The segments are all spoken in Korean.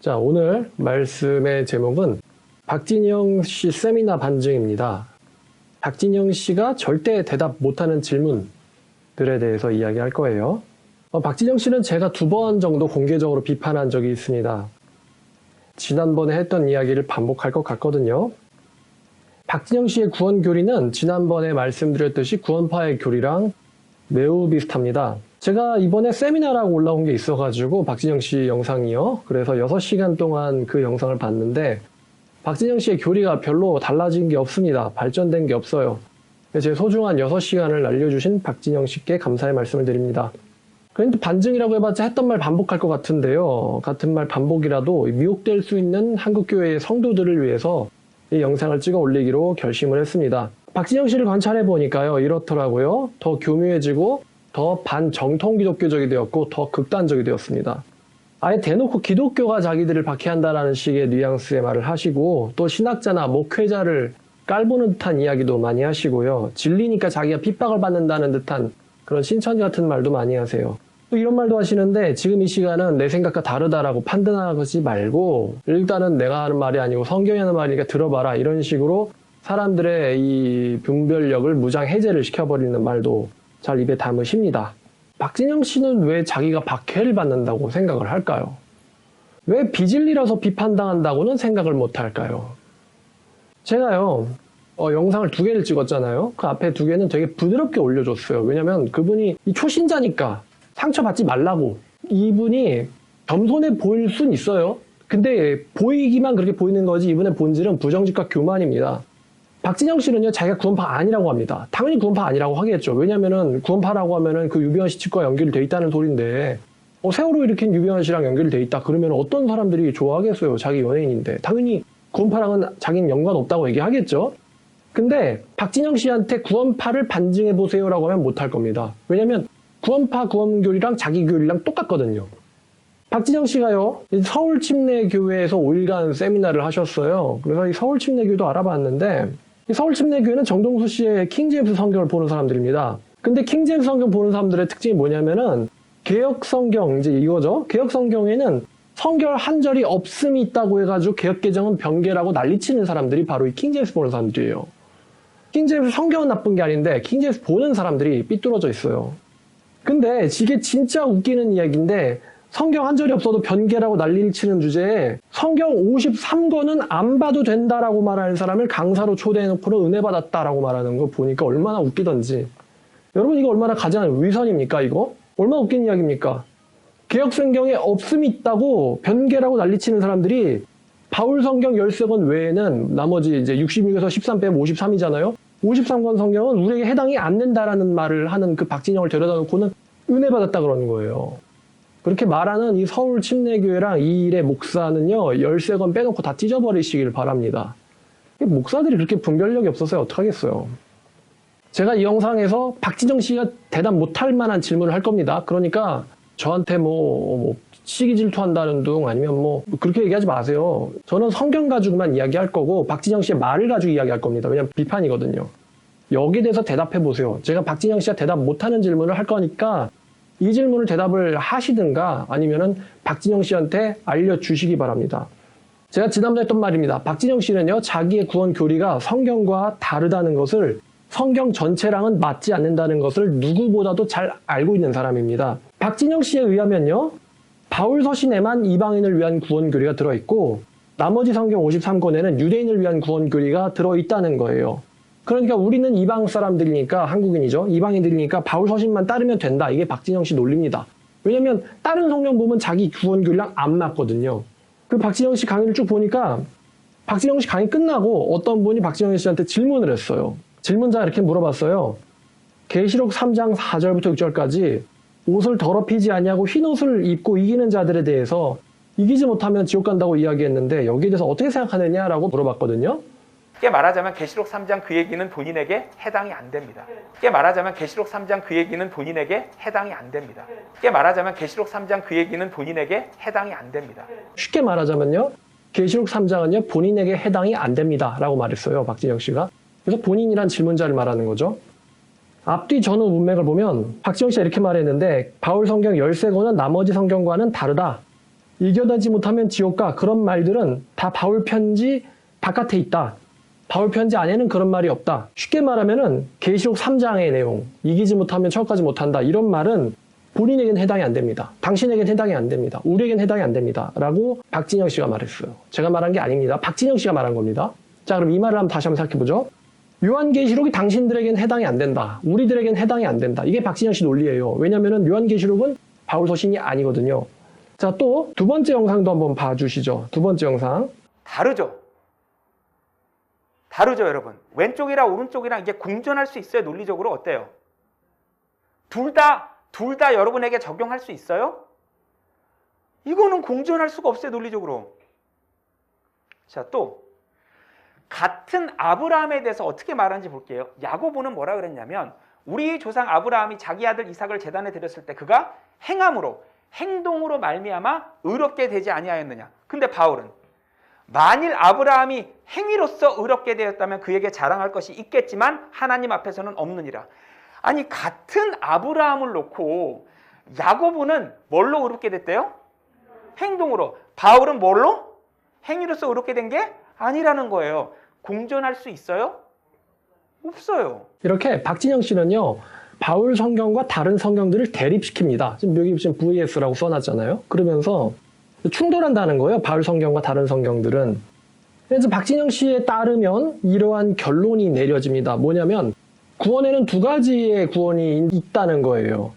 자, 오늘 말씀의 제목은 박진영 씨 세미나 반증입니다. 박진영 씨가 절대 대답 못하는 질문들에 대해서 이야기할 거예요. 박진영 씨는 제가 2번 정도 공개적으로 비판한 적이 있습니다. 지난번에 했던 이야기를 반복할 것 같거든요. 박진영 씨의 구원 교리는 지난번에 말씀드렸듯이 구원파의 교리랑 매우 비슷합니다. 제가 이번에 세미나라고 올라온 게 있어가지고 박진영 씨 영상이요. 그래서 6시간 동안 그 영상을 봤는데 박진영 씨의 교리가 별로 달라진 게 없습니다. 발전된 게 없어요. 제 소중한 6시간을 날려주신 박진영 씨께 감사의 말씀을 드립니다. 그런데 반증이라고 해봤자 했던 말 반복할 것 같은데요. 같은 말 반복이라도 미혹될 수 있는 한국교회의 성도들을 위해서 이 영상을 찍어 올리기로 결심을 했습니다. 박진영 씨를 관찰해 보니까요. 이렇더라고요. 더 교묘해지고 더 반정통 기독교적이 되었고 더 극단적이 되었습니다. 아예 대놓고 기독교가 자기들을 박해한다라는 식의 뉘앙스의 말을 하시고 또 신학자나 목회자를 깔보는 듯한 이야기도 많이 하시고요. 진리니까 자기가 핍박을 받는다는 듯한 그런 신천지 같은 말도 많이 하세요. 또 이런 말도 하시는데 지금 이 시간은 내 생각과 다르다라고 판단하지 말고 일단은 내가 하는 말이 아니고 성경이 하는 말이니까 들어봐라 이런 식으로 사람들의 이 분별력을 무장 해제를 시켜버리는 말도 잘 입에 담으십니다. 박진영 씨는 왜 자기가 박해를 받는다고 생각을 할까요? 왜 비진리라서 비판당한다고는 생각을 못할까요? 제가요 영상을 2개를 찍었잖아요. 그 앞에 2개는 되게 부드럽게 올려줬어요. 왜냐면 그분이 이 초신자니까 상처받지 말라고. 이분이 겸손해 보일 순 있어요. 근데 보이기만 그렇게 보이는 거지 이분의 본질은 부정직과 교만입니다. 박진영 씨는요, 자기가 구원파 아니라고 합니다. 당연히 구원파 아니라고 하겠죠. 왜냐면은 구원파라고 하면은 그 유병헌 씨 측과 연결이 돼 있다는 소리인데, 세월호 일으킨 유병헌 씨랑 연결이 돼 있다. 그러면 어떤 사람들이 좋아하겠어요. 자기 연예인인데. 당연히 구원파랑은 자기는 연관 없다고 얘기하겠죠. 근데 박진영 씨한테 구원파를 반증해보세요라고 하면 못할 겁니다. 왜냐면 구원파 구원교리랑 자기 교리랑 똑같거든요. 박진영 씨가요, 서울침례교회에서 5일간 세미나를 하셨어요. 그래서 이 서울침례교회도 알아봤는데, 이 서울침례교회는 정동수 씨의 킹제임스 성경을 보는 사람들입니다. 근데 킹제임스 성경 보는 사람들의 특징이 뭐냐면은, 개혁성경, 이제 이거죠. 개혁성경에는 성경 한 절이 없음이 있다고 해가지고 개혁개정은 변개라고 난리치는 사람들이 바로 이 킹제임스 보는 사람들이에요. 킹제임스 성경은 나쁜 게 아닌데, 킹제임스 보는 사람들이 삐뚤어져 있어요. 근데 이게 진짜 웃기는 이야기인데, 성경 한 절이 없어도 변개라고 난리를 치는 주제에 성경 53권은 안 봐도 된다라고 말하는 사람을 강사로 초대해놓고는 은혜 받았다라고 말하는 거 보니까 얼마나 웃기던지. 여러분 이거 얼마나 가장 위선입니까 이거? 얼마나 웃긴 이야기입니까? 개혁성경에 없음이 있다고 변개라고 난리치는 사람들이 바울 성경 13권 외에는 나머지 이제 66에서 13 빼면 53이잖아요. 53권 성경은 우리에게 해당이 안 된다라는 말을 하는 그 박진영을 데려다 놓고는 은혜 받았다 그러는 거예요. 그렇게 말하는 이 서울 침례교회랑 이 일의 목사는요, 13권 빼놓고 다 찢어버리시길 바랍니다. 목사들이 그렇게 분별력이 없어서 어떡하겠어요. 제가 이 영상에서 박진영 씨가 대답 못할 만한 질문을 할 겁니다. 그러니까 저한테 시기 질투한다는 둥 아니면 그렇게 얘기하지 마세요. 저는 성경 가지고만 이야기할 거고 박진영 씨의 말을 가지고 이야기할 겁니다. 왜냐면 비판이거든요. 여기에 대해서 대답해 보세요. 제가 박진영 씨가 대답 못하는 질문을 할 거니까 이 질문을 대답을 하시든가 아니면은 박진영 씨한테 알려주시기 바랍니다. 제가 지난번에 했던 말입니다. 박진영 씨는요, 자기의 구원 교리가 성경과 다르다는 것을 성경 전체랑은 맞지 않는다는 것을 누구보다도 잘 알고 있는 사람입니다. 박진영 씨에 의하면요, 바울 서신에만 이방인을 위한 구원 교리가 들어있고 나머지 성경 53권에는 유대인을 위한 구원 교리가 들어있다는 거예요. 그러니까 우리는 이방 사람들이니까 한국인이죠. 이방인들이니까 바울 서신만 따르면 된다. 이게 박진영 씨 논리입니다. 왜냐면 다른 성경 보면 자기 구원 교리랑 안 맞거든요. 그 박진영 씨 강의를 쭉 보니까 박진영 씨 강의 끝나고 어떤 분이 박진영 씨한테 질문을 했어요. 질문자가 이렇게 물어봤어요. 계시록 3장 4절부터 6절까지 옷을 더럽히지 아니하고 흰 옷을 입고 이기는 자들에 대해서 이기지 못하면 지옥 간다고 이야기했는데 여기에 대해서 어떻게 생각하느냐라고 물어봤거든요. 쉽게 말하자면 계시록 3장 그 얘기는 본인에게 해당이 안 됩니다. 쉽게 말하자면 계시록 3장 그 얘기는 본인에게 해당이 안 됩니다. 쉽게 말하자면 계시록 3장 그 얘기는 본인에게 해당이 안 됩니다. 쉽게 말하자면요. 계시록 3장은요. 본인에게 해당이 안 됩니다. 라고 말했어요. 박진영 씨가. 그래서 본인이란 질문자를 말하는 거죠. 앞뒤 전후 문맥을 보면 박진영 씨가 이렇게 말했는데 바울 성경 13권은 나머지 성경과는 다르다. 이겨내지 못하면 지옥 가. 그런 말들은 다 바울 편지 바깥에 있다. 바울 편지 안에는 그런 말이 없다. 쉽게 말하면은 계시록 3장의 내용, 이기지 못하면 천국까지 못한다. 이런 말은 본인에겐 해당이 안 됩니다. 당신에겐 해당이 안 됩니다. 우리에겐 해당이 안 됩니다. 라고 박진영 씨가 말했어요. 제가 말한 게 아닙니다. 박진영 씨가 말한 겁니다. 자, 그럼 이 말을 다시 한번 생각해보죠. 요한계시록이 당신들에겐 해당이 안 된다. 우리들에겐 해당이 안 된다. 이게 박진영 씨 논리예요. 왜냐면은 요한계시록은 바울 서신이 아니거든요. 자, 또 두 번째 영상도 한번 봐주시죠. 두 번째 영상. 다르죠? 다르죠, 여러분? 왼쪽이랑 오른쪽이랑 이게 공존할 수 있어요? 논리적으로 어때요? 둘 다 여러분에게 적용할 수 있어요? 이거는 공존할 수가 없어요, 논리적으로. 자, 또 같은 아브라함에 대해서 어떻게 말하는지 볼게요. 야고보는 뭐라 그랬냐면 우리 조상 아브라함이 자기 아들 이삭을 제단에 드렸을 때 그가 행함으로, 행동으로 말미암아 의롭게 되지 아니하였느냐. 근데 바울은 만일 아브라함이 행위로서 의롭게 되었다면 그에게 자랑할 것이 있겠지만 하나님 앞에서는 없느니라. 아니, 같은 아브라함을 놓고 야고보는 뭘로 의롭게 됐대요? 행동으로. 바울은 뭘로? 행위로서 의롭게 된 게 아니라는 거예요. 공존할 수 있어요? 없어요. 이렇게 박진영 씨는요, 바울 성경과 다른 성경들을 대립시킵니다. 지금 여기 VS라고 써놨잖아요. 그러면서 충돌한다는 거예요. 바울 성경과 다른 성경들은. 그래서 박진영 씨에 따르면 이러한 결론이 내려집니다. 뭐냐면 구원에는 두 가지의 구원이 있다는 거예요.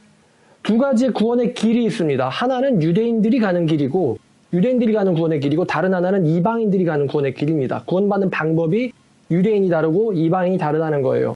두 가지의 구원의 길이 있습니다. 하나는 유대인들이 가는 길이고, 유대인들이 가는 구원의 길이고, 다른 하나는 이방인들이 가는 구원의 길입니다. 구원받는 방법이 유대인이 다르고 이방인이 다르다는 거예요.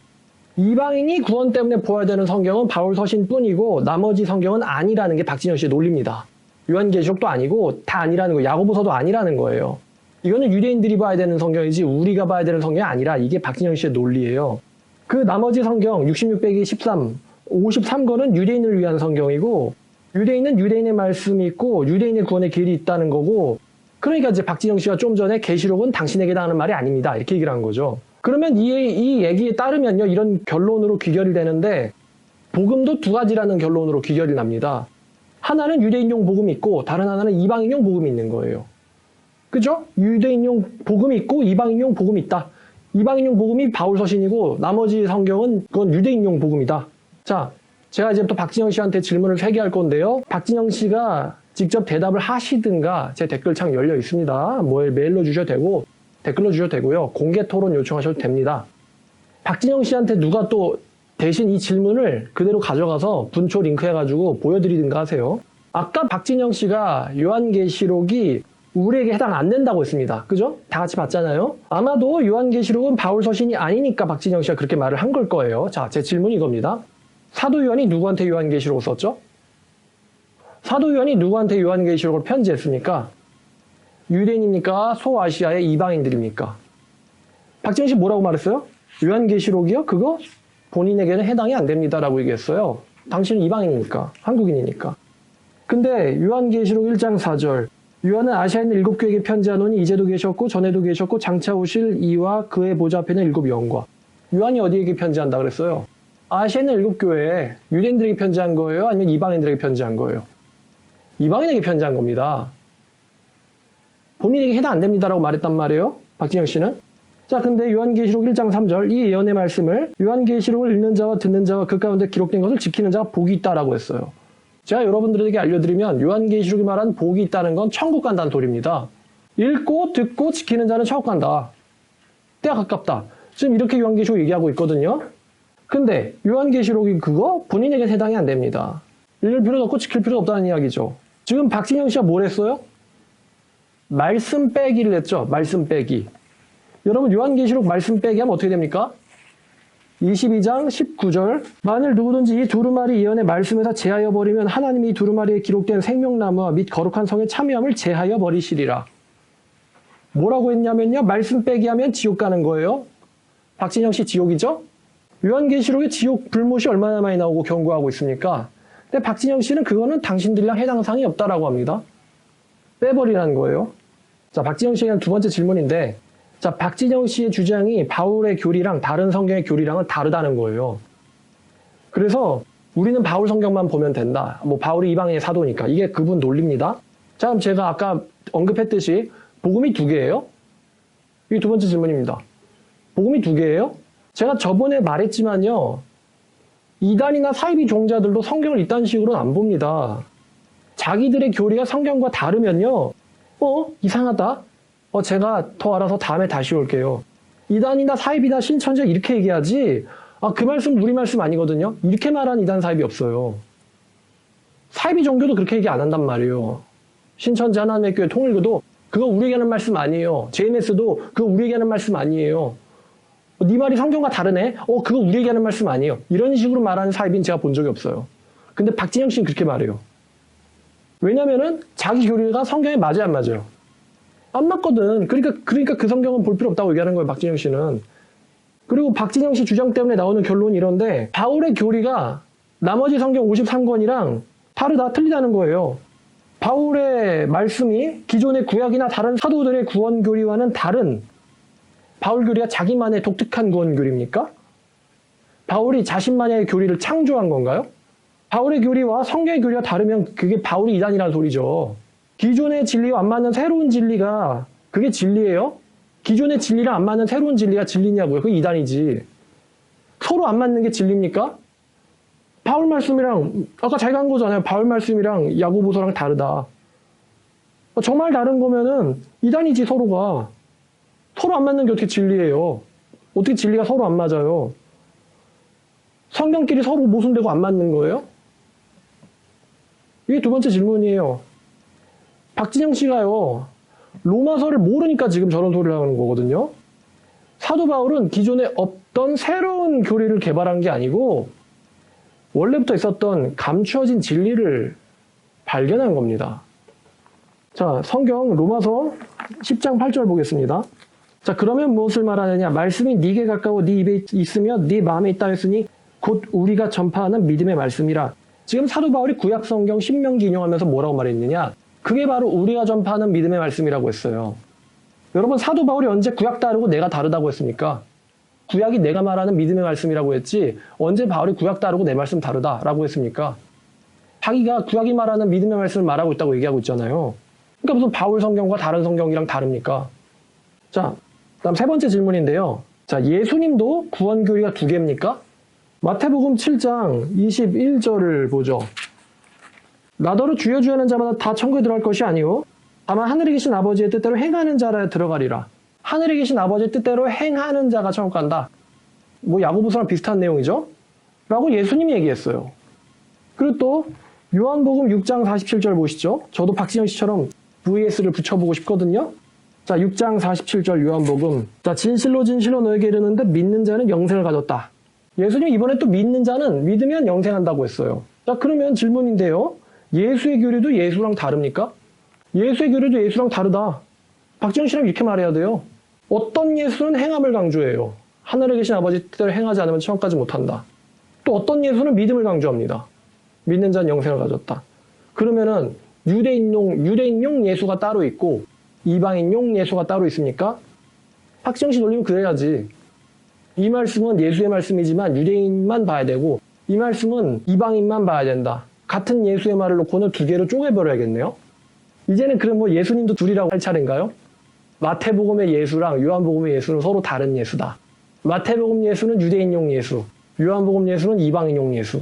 이방인이 구원 때문에 보아야 되는 성경은 바울 서신뿐이고 나머지 성경은 아니라는 게 박진영 씨의 논리입니다. 요한계시록도 아니고 다 아니라는 거예요. 야고보서도 아니라는 거예요. 이거는 유대인들이 봐야 되는 성경이지 우리가 봐야 되는 성경이 아니라 이게 박진영 씨의 논리예요. 그 나머지 성경 66-13, 53권은 유대인을 위한 성경이고 유대인은 유대인의 말씀이 있고 유대인의 구원의 길이 있다는 거고, 그러니까 이제 박진영 씨가 좀 전에 계시록은 당신에게다 하는 말이 아닙니다. 이렇게 얘기를 한 거죠. 그러면 이 얘기에 따르면요, 이런 결론으로 귀결이 되는데 복음도 두 가지라는 결론으로 귀결이 납니다. 하나는 유대인용 복음이 있고 다른 하나는 이방인용 복음이 있는 거예요. 그죠? 유대인용 복음이 있고 이방인용 복음이 있다. 이방인용 복음이 바울 서신이고 나머지 성경은 그건 유대인용 복음이다. 자, 제가 이제 또 박진영 씨한테 질문을 3개 할 건데요. 박진영 씨가 직접 대답을 하시든가 제 댓글창 열려 있습니다. 메일로 주셔도 되고 댓글로 주셔도 되고요. 공개 토론 요청하셔도 됩니다. 박진영 씨한테 누가 또 대신 이 질문을 그대로 가져가서 분초 링크해가지고 보여드리든가 하세요. 아까 박진영 씨가 요한계시록이 우리에게 해당 안 된다고 했습니다. 그죠? 다 같이 봤잖아요. 아마도 요한계시록은 바울 서신이 아니니까 박진영 씨가 그렇게 말을 한 걸 거예요. 자, 제 질문이 이겁니다. 사도 요한이 누구한테 요한계시록을 썼죠? 사도 요한이 누구한테 요한계시록을 편지했습니까? 유대인입니까? 소아시아의 이방인들입니까? 박진영 씨 뭐라고 말했어요? 요한계시록이요? 그거 본인에게는 해당이 안 됩니다라고 얘기했어요. 당신은 이방인이니까, 한국인이니까. 근데 요한계시록 1장 4절, 요한은 아시아에 있는 7교회에게 편지하노니 이제도 계셨고 전에도 계셨고 장차 오실 이와 그의 보좌 앞에 있는 7영과. 요한이 어디에게 편지한다 그랬어요? 아시아에 있는 7교회에 유대인들에게 편지한 거예요? 아니면 이방인들에게 편지한 거예요? 이방인에게 편지한 겁니다. 본인에게 해당 안 됩니다라고 말했단 말이에요. 박진영 씨는. 자, 근데 요한계시록 1장 3절 이 예언의 말씀을 요한계시록을 읽는 자와 듣는 자와 그 가운데 기록된 것을 지키는 자가 복이 있다라고 했어요. 제가 여러분들에게 알려드리면 요한계시록이 말한 복이 있다는 건 천국 간다는 소리입니다. 읽고 듣고 지키는 자는 천국 간다. 때가 가깝다. 지금 이렇게 요한계시록 얘기하고 있거든요. 근데 요한계시록이 그거 본인에게 해당이 안 됩니다. 읽을 필요도 없고 지킬 필요도 없다는 이야기죠. 지금 박진영 씨가 뭘 했어요? 말씀 빼기를 했죠. 말씀 빼기. 여러분 요한계시록 말씀 빼기 하면 어떻게 됩니까? 22장 19절 만일 누구든지 이 두루마리 예언의 말씀에다 제하여 버리면 하나님이 이 두루마리에 기록된 생명나무와 및 거룩한 성의 참여함을 제하여 버리시리라. 뭐라고 했냐면요. 말씀 빼기 하면 지옥 가는 거예요. 박진영 씨 지옥이죠? 요한계시록에 지옥 불못이 얼마나 많이 나오고 경고하고 있습니까? 근데 박진영 씨는 그거는 당신들이랑 해당 사항이 없다라고 합니다. 빼버리라는 거예요. 자, 박진영 씨에 대한 두 번째 질문인데, 자, 박진영 씨의 주장이 바울의 교리랑 다른 성경의 교리랑은 다르다는 거예요. 그래서 우리는 바울 성경만 보면 된다. 바울이 이방인의 사도니까. 이게 그분 논리입니다. 자, 그럼 제가 아까 언급했듯이 복음이 두 개예요? 이게 두 번째 질문입니다. 복음이 두 개예요? 제가 저번에 말했지만요. 이단이나 사이비 종자들도 성경을 이딴 식으로는 안 봅니다. 자기들의 교리가 성경과 다르면요. 이상하다. 제가 더 알아서 다음에 다시 올게요. 이단이나 사이비나 신천지 이렇게 얘기하지. 그 말씀 우리 말씀 아니거든요. 이렇게 말하는 이단 사이비 없어요. 사이비 종교도 그렇게 얘기 안 한단 말이에요. 신천지 하나님의 교회 통일교도 그거 우리에게 하는 말씀 아니에요. JMS도 그거 우리에게 하는 말씀 아니에요. 네 말이 성경과 다르네? 그거 우리에게 하는 말씀 아니에요. 이런 식으로 말하는 사이비는 제가 본 적이 없어요. 근데 박진영 씨는 그렇게 말해요. 왜냐면은 자기 교리가 성경에 맞아요, 안 맞아요? 안 맞거든. 그러니까 그 성경은 볼 필요 없다고 얘기하는 거예요, 박진영 씨는. 그리고 박진영 씨 주장 때문에 나오는 결론이 이런데 바울의 교리가 나머지 성경 53권이랑 다르다, 틀리다는 거예요. 바울의 말씀이 기존의 구약이나 다른 사도들의 구원 교리와는 다른 바울 교리가 자기만의 독특한 구원 교리입니까? 바울이 자신만의 교리를 창조한 건가요? 바울의 교리와 성경의 교리가 다르면 그게 바울이 이단이라는 소리죠. 기존의 진리와 안 맞는 새로운 진리가 그게 진리예요? 기존의 진리랑 안 맞는 새로운 진리가 진리냐고요? 그게 이단이지. 서로 안 맞는 게 진리입니까? 바울 말씀이랑 아까 자기가 한 거잖아요. 바울 말씀이랑 야고보서랑 다르다. 정말 다른 거면은 이단이지 서로가. 서로 안 맞는 게 어떻게 진리예요? 어떻게 진리가 서로 안 맞아요? 성경끼리 서로 모순되고 안 맞는 거예요? 이게 두 번째 질문이에요. 박진영 씨가요. 로마서를 모르니까 지금 저런 소리를 하는 거거든요. 사도 바울은 기존에 없던 새로운 교리를 개발한 게 아니고 원래부터 있었던 감추어진 진리를 발견한 겁니다. 자, 성경 로마서 10장 8절 보겠습니다. 자, 그러면 무엇을 말하느냐? 말씀이 네게 가까워 네 입에 있으며 네 마음에 있다 했으니 곧 우리가 전파하는 믿음의 말씀이라. 지금 사도 바울이 구약 성경 신명기 인용하면서 뭐라고 말했느냐? 그게 바로 우리가 전파하는 믿음의 말씀이라고 했어요. 여러분, 사도 바울이 언제 구약 다르고 내가 다르다고 했습니까? 구약이 내가 말하는 믿음의 말씀이라고 했지 언제 바울이 구약 다르고 내 말씀 다르다라고 했습니까? 자기가 구약이 말하는 믿음의 말씀을 말하고 있다고 얘기하고 있잖아요. 그러니까 무슨 바울 성경과 다른 성경이랑 다릅니까? 자, 다음 세 번째 질문인데요. 자, 예수님도 구원 교리가 두 개입니까? 마태복음 7장 21절을 보죠. 나더러 주여 주여 하는 자마다 다 천국에 들어갈 것이 아니오 다만 하늘에 계신 아버지의 뜻대로 행하는 자라 들어가리라. 하늘에 계신 아버지의 뜻대로 행하는 자가 천국 간다. 야고보서랑 비슷한 내용이죠? 라고 예수님이 얘기했어요. 그리고 또 요한복음 6장 47절 보시죠. 저도 박진영 씨처럼 VS를 붙여보고 싶거든요. 자, 6장 47절 요한복음. 자, 진실로 진실로 너에게 이르는데 믿는 자는 영생을 가졌다. 예수님 이번에 또 믿는 자는 믿으면 영생한다고 했어요. 자, 그러면 질문인데요. 예수의 교리도 예수랑 다릅니까? 예수의 교리도 예수랑 다르다. 박진영 씨랑 이렇게 말해야 돼요. 어떤 예수는 행함을 강조해요. 하늘에 계신 아버지 뜻대로 행하지 않으면 천국까지 못한다. 또 어떤 예수는 믿음을 강조합니다. 믿는 자는 영생을 가졌다. 그러면은 유대인용 예수가 따로 있고 이방인용 예수가 따로 있습니까? 박진영 씨 논리면 그래야지. 이 말씀은 예수의 말씀이지만 유대인만 봐야 되고 이 말씀은 이방인만 봐야 된다. 같은 예수의 말을 놓고는 두 개로 쪼개버려야겠네요. 이제는 그럼 예수님도 둘이라고 할 차례인가요? 마태복음의 예수랑 요한복음의 예수는 서로 다른 예수다. 마태복음 예수는 유대인용 예수, 요한복음 예수는 이방인용 예수.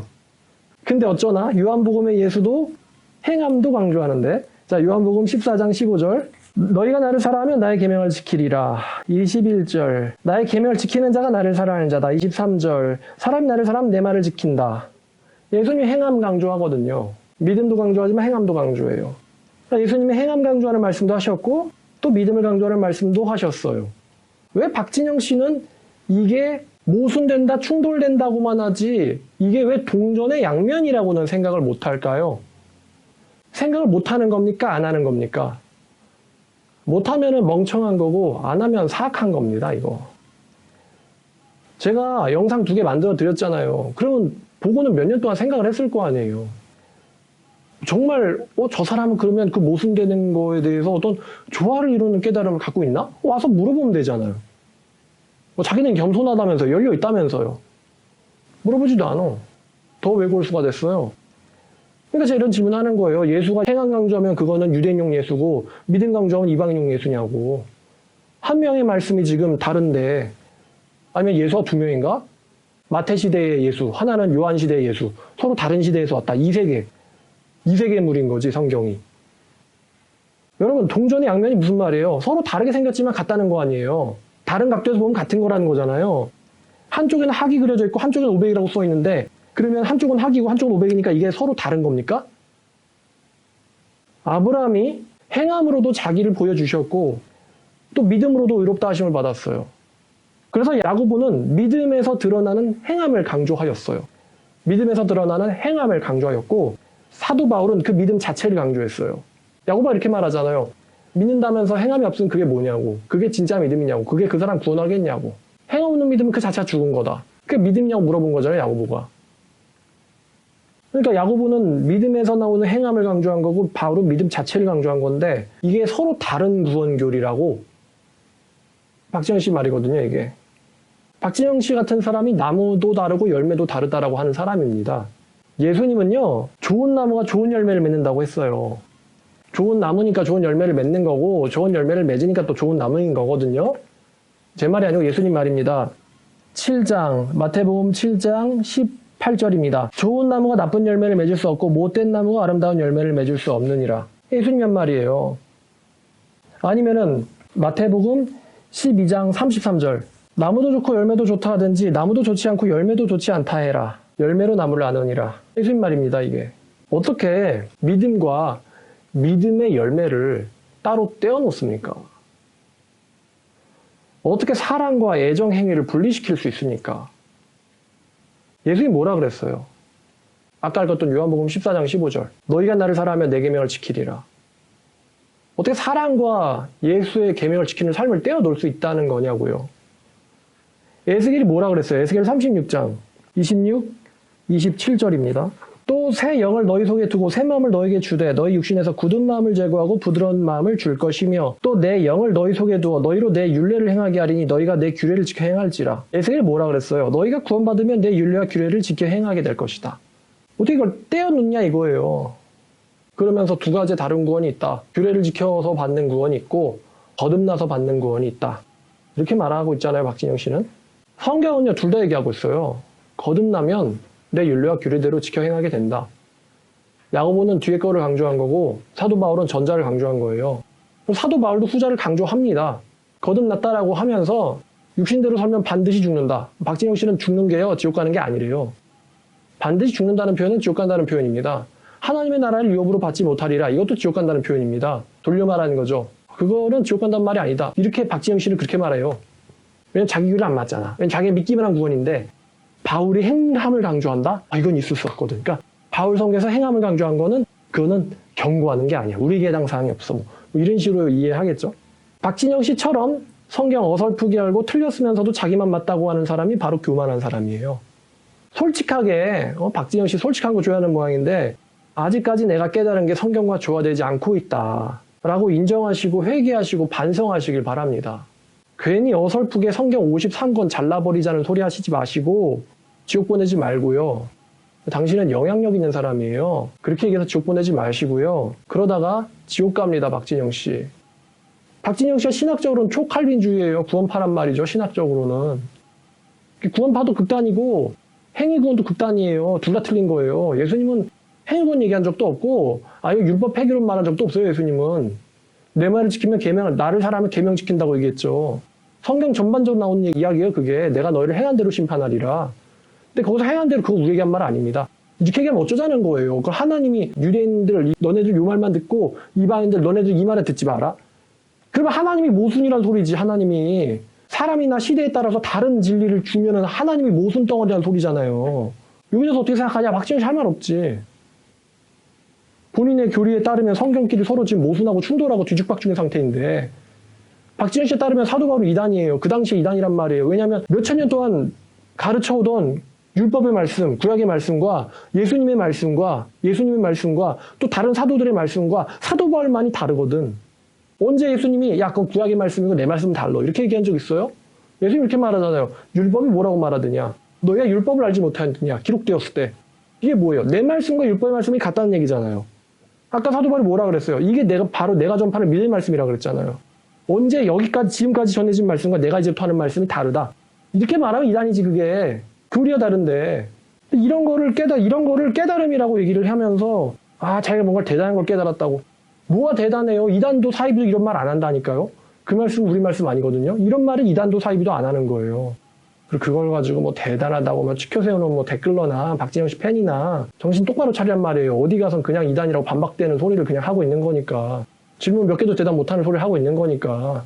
근데 어쩌나 요한복음의 예수도 행함도 강조하는데, 자, 요한복음 14장 15절. 너희가 나를 사랑하면 나의 계명을 지키리라. 21절. 나의 계명을 지키는 자가 나를 사랑하는 자다. 23절. 사람이 나를 사랑하면 내 말을 지킨다. 예수님이 행함 강조하거든요. 믿음도 강조하지만 행함도 강조해요. 예수님이 행함 강조하는 말씀도 하셨고 또 믿음을 강조하는 말씀도 하셨어요. 왜 박진영 씨는 이게 모순된다, 충돌된다고만 하지 이게 왜 동전의 양면이라고는 생각을 못할까요? 생각을 못하는 겁니까? 안 하는 겁니까? 못하면 멍청한 거고 안 하면 사악한 겁니다. 이거. 제가 영상 2개 만들어 드렸잖아요. 그러면 보고는 몇 년 동안 생각을 했을 거 아니에요. 정말 저 사람은 그러면 그 모순되는 거에 대해서 어떤 조화를 이루는 깨달음을 갖고 있나? 와서 물어보면 되잖아요. 자기는 겸손하다면서요. 열려있다면서요. 물어보지도 않아. 더 왜골수가 됐어요. 그러니까 제가 이런 질문하는 거예요. 예수가 행함 강조하면 그거는 유대인용 예수고 믿음 강조하면 이방인용 예수냐고. 한 명의 말씀이 지금 다른데 아니면 예수가 두 명인가? 마태 시대의 예수, 하나는 요한 시대의 예수. 서로 다른 시대에서 왔다. 이 세계의 물인 거지 성경이. 여러분 동전의 양면이 무슨 말이에요? 서로 다르게 생겼지만 같다는 거 아니에요. 다른 각도에서 보면 같은 거라는 거잖아요. 한쪽에는 학이 그려져 있고 한쪽에는 500이라고 써 있는데 그러면 한쪽은 학이고 한쪽은 500이니까 이게 서로 다른 겁니까? 아브라함이 행함으로도 자기를 보여주셨고 또 믿음으로도 의롭다 하심을 받았어요. 그래서 야고보는 믿음에서 드러나는 행함을 강조하였어요. 믿음에서 드러나는 행함을 강조하였고 사도 바울은 그 믿음 자체를 강조했어요. 야고보가 이렇게 말하잖아요. 믿는다면서 행함이 없으면 그게 뭐냐고. 그게 진짜 믿음이냐고. 그게 그 사람 구원하겠냐고. 행함 없는 믿음은 그 자체가 죽은 거다. 그게 믿음이냐고 물어본 거잖아요. 야고보가. 그러니까 야고보는 믿음에서 나오는 행함을 강조한 거고 바울은 믿음 자체를 강조한 건데 이게 서로 다른 구원교리라고 박진영 씨 말이거든요. 이게. 박진영 씨 같은 사람이 나무도 다르고 열매도 다르다라고 하는 사람입니다. 예수님은요. 좋은 나무가 좋은 열매를 맺는다고 했어요. 좋은 나무니까 좋은 열매를 맺는 거고 좋은 열매를 맺으니까 또 좋은 나무인 거거든요. 제 말이 아니고 예수님 말입니다. 7장 마태복음 7장 18절입니다. 좋은 나무가 나쁜 열매를 맺을 수 없고 못된 나무가 아름다운 열매를 맺을 수 없느니라. 예수님 한 말이에요. 아니면은 마태복음 12장 33절 나무도 좋고 열매도 좋다 하든지 나무도 좋지 않고 열매도 좋지 않다 해라. 열매로 나무를 아느니라. 예수님 말입니다. 이게. 어떻게 믿음과 믿음의 열매를 따로 떼어놓습니까? 어떻게 사랑과 애정 행위를 분리시킬 수 있습니까? 예수님이 뭐라 그랬어요? 아까 읽었던 요한복음 14장 15절 너희가 나를 사랑하면 내 계명을 지키리라. 어떻게 사랑과 예수의 계명을 지키는 삶을 떼어놓을 수 있다는 거냐고요. 에스겔이 뭐라 그랬어요? 에스겔 36장 26, 27절입니다. 또 새 영을 너희 속에 두고 새 마음을 너희에게 주되 너희 육신에서 굳은 마음을 제거하고 부드러운 마음을 줄 것이며 또 내 영을 너희 속에 두어 너희로 내 율례를 행하게 하리니 너희가 내 규례를 지켜 행할지라. 에스겔이 뭐라 그랬어요? 너희가 구원받으면 내 율례와 규례를 지켜 행하게 될 것이다. 어떻게 이걸 떼어놓냐 이거예요. 그러면서 두 가지 다른 구원이 있다. 규례를 지켜서 받는 구원이 있고 거듭나서 받는 구원이 있다. 이렇게 말하고 있잖아요. 박진영 씨는. 성경은요. 둘 다 얘기하고 있어요. 거듭나면 내 율례와 규례대로 지켜 행하게 된다. 야고보는 뒤에 거를 강조한 거고 사도 바울은 전자를 강조한 거예요. 사도 바울도 후자를 강조합니다. 거듭났다라고 하면서 육신대로 살면 반드시 죽는다. 박진영 씨는 죽는 게요. 지옥 가는 게 아니래요. 반드시 죽는다는 표현은 지옥 간다는 표현입니다. 하나님의 나라를 유업으로 받지 못하리라. 이것도 지옥 간다는 표현입니다. 돌려 말하는 거죠. 그거는 지옥 간다는 말이 아니다. 이렇게 박진영 씨는 그렇게 말해요. 왜냐면 자기 규례 안 맞잖아. 왜냐면 자기가 믿기만 한 구원인데 바울이 행함을 강조한다? 이건 있을 수 없거든. 그러니까 바울 성경에서 행함을 강조한 거는 그거는 경고하는 게 아니야. 우리에게 해당 사항이 없어. 뭐 이런 식으로 이해하겠죠. 박진영 씨처럼 성경 어설프게 알고 틀렸으면서도 자기만 맞다고 하는 사람이 바로 교만한 사람이에요. 솔직하게 박진영 씨 솔직한 거 좋아하는 모양인데 아직까지 내가 깨달은 게 성경과 조화되지 않고 있다. 라고 인정하시고 회개하시고 반성하시길 바랍니다. 괜히 어설프게 성경 53권 잘라버리자는 소리 하시지 마시고 지옥 보내지 말고요. 당신은 영향력 있는 사람이에요. 그렇게 얘기해서 지옥 보내지 마시고요. 그러다가 지옥 갑니다. 박진영 씨. 박진영 씨가 신학적으로는 초칼빈주의예요. 구원파란 말이죠. 신학적으로는. 구원파도 극단이고 행위구원도 극단이에요. 둘 다 틀린 거예요. 예수님은 행위구원 얘기한 적도 없고 아예 율법 폐기론 말한 적도 없어요. 예수님은. 내 말을 지키면 계명을 나를 사랑하면 계명 지킨다고 얘기했죠. 성경 전반적으로 나오는 이야기예요. 그게 내가 너희를 행한 대로 심판하리라. 근데 거기서 행한 대로 그거 우리에게 한 말 아닙니다. 이렇게 얘기하면 어쩌자는 거예요. 그 하나님이 유대인들 너네들 요 말만 듣고 이방인들 너네들 이 말을 듣지 마라. 그러면 하나님이 모순이란 소리지. 하나님이 사람이나 시대에 따라서 다른 진리를 주면은 하나님이 모순 덩어리라는 소리잖아요. 여기서 어떻게 생각하냐? 박진영 씨 할 말 없지. 본인의 교리에 따르면 성경끼리 서로 지금 모순하고 충돌하고 뒤죽박죽인 상태인데 박진영 씨에 따르면 사도 바울이 이단이에요. 그 당시에 이단이란 말이에요. 왜냐하면 몇천 년 동안 가르쳐오던 율법의 말씀, 구약의 말씀과 예수님의 말씀과 또 다른 사도들의 말씀과 사도 바울만이 다르거든. 언제 예수님이 야 그건 구약의 말씀이고 내 말씀은 달라 이렇게 얘기한 적 있어요? 예수님 이렇게 말하잖아요. 율법이 뭐라고 말하더냐. 너희가 율법을 알지 못하느냐. 기록되었을 때. 이게 뭐예요? 내 말씀과 율법의 말씀이 같다는 얘기잖아요. 아까 사도 바울이 뭐라 그랬어요? 이게 바로 내가 전파하는 믿음의 말씀이라 그랬잖아요. 언제 여기까지 지금까지 전해진 말씀과 내가 이제부터 하는 말씀이 다르다. 이렇게 말하면 이단이지 그게. 교리가 다른데. 이런 거를 깨달음이라고 얘기를 하면서 자기가 뭔가 대단한 걸 깨달았다고. 뭐가 대단해요? 이단도 사이비도 이런 말 안 한다니까요. 그 말씀 우리 말씀 아니거든요. 이런 말은 이단도 사이비도 안 하는 거예요. 그리고 그걸 가지고 뭐 대단하다고 막 치켜 세우는 뭐 댓글러나 박진영 씨 팬이나 정신 똑바로 차리란 말이에요. 어디 가선 그냥 이단이라고 반박되는 소리를 그냥 하고 있는 거니까. 질문 몇 개도 대답 못하는 소리를 하고 있는 거니까.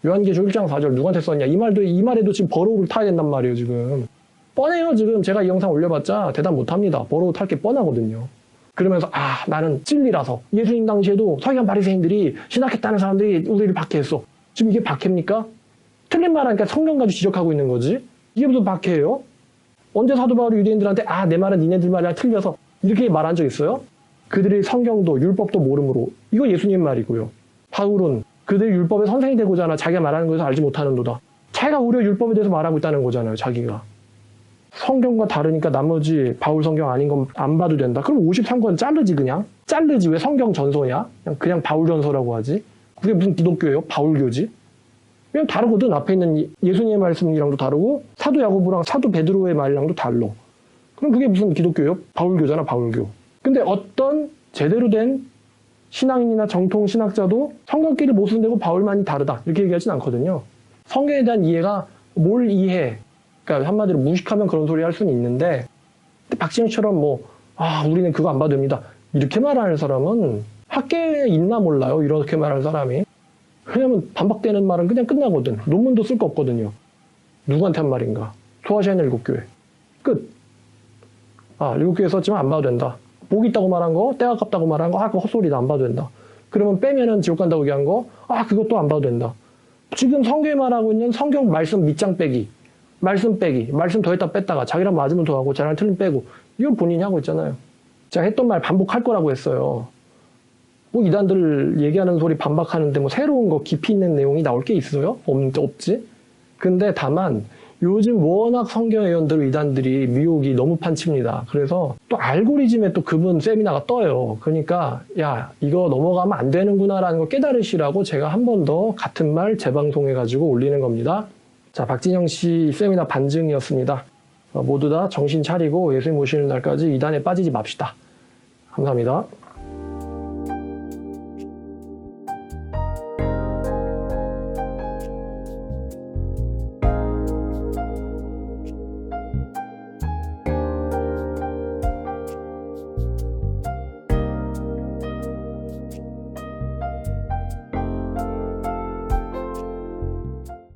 요한계시록 1장 4절 누구한테 썼냐. 이 말에도 지금 버러우를 타야 된단 말이에요. 지금. 뻔해요. 지금 제가 이 영상 올려봤자 대답 못합니다. 버러우 탈 게 뻔하거든요. 그러면서 나는 찐리라서 예수님 당시에도 서기관 바리새인들이 신학했다는 사람들이 우리를 박해했어. 지금 이게 박해입니까? 틀린 말 하니까 성경 가지고 지적하고 있는 거지. 이게 무슨 박해예요? 언제 사도 바울이 유대인들한테 내 말은 니네들 말이랑 틀려서 이렇게 말한 적 있어요? 그들이 성경도 율법도 모름으로. 이거 예수님 말이고요. 바울은 그들이 율법의 선생이 되고자 하나 자기가 말하는 것에서 알지 못하는도다. 자기가 오히려 율법에 대해서 말하고 있다는 거잖아요. 자기가. 성경과 다르니까 나머지 바울 성경 아닌 건 안 봐도 된다. 그럼 53권 자르지 그냥. 자르지. 왜 성경 전서냐? 그냥 바울 전서라고 하지. 그게 무슨 기독교예요? 바울교지. 그냥 다르거든. 앞에 있는 예수님의 말씀이랑도 다르고 사도 야고보랑 사도 베드로의 말이랑도 달라. 그럼 그게 무슨 기독교예요? 바울교잖아. 바울교. 근데 어떤 제대로 된 신앙인이나 정통 신학자도 성경끼리 못 쓴다고 바울만이 다르다. 이렇게 얘기하진 않거든요. 성경에 대한 이해가 뭘 이해해. 그러니까 한마디로 무식하면 그런 소리 할 수는 있는데 근데 박진영처럼 우리는 그거 안 봐도 됩니다. 이렇게 말하는 사람은 학계에 있나 몰라요. 이렇게 말하는 사람이. 왜냐면 반박되는 말은 그냥 끝나거든. 논문도 쓸 거 없거든요. 누구한테 한 말인가. 소아시아는 7교회. 끝. 7교회 썼지만 안 봐도 된다. 복 있다고 말한 거, 때가 깝다고 말한 거, 그거 헛소리다. 안 봐도 된다. 그러면 빼면은 지옥 간다고 얘기한 거, 그것도 안 봐도 된다. 지금 성경에 말하고 있는 성경 말씀 밑장 빼기. 말씀 빼기. 말씀 더했다 뺐다가 자기랑 맞으면 더하고 자기랑 틀린 빼고. 이건 본인이 하고 있잖아요. 제가 했던 말 반복할 거라고 했어요. 뭐 이단들 얘기하는 소리 반박하는데 뭐 새로운 거 깊이 있는 내용이 나올 게 있어요? 없지. 근데 다만 요즘 워낙 성경 애원들 이단들이 미혹이 너무 판칩니다. 그래서 또 알고리즘에 또 그분 세미나가 떠요. 그러니까 이거 넘어가면 안 되는구나라는 걸 깨달으시라고 제가 한 번 더 같은 말 재방송해가지고 올리는 겁니다. 자, 박진영 씨 세미나 반증이었습니다. 모두 다 정신 차리고 예수님 오시는 날까지 이단에 빠지지 맙시다. 감사합니다.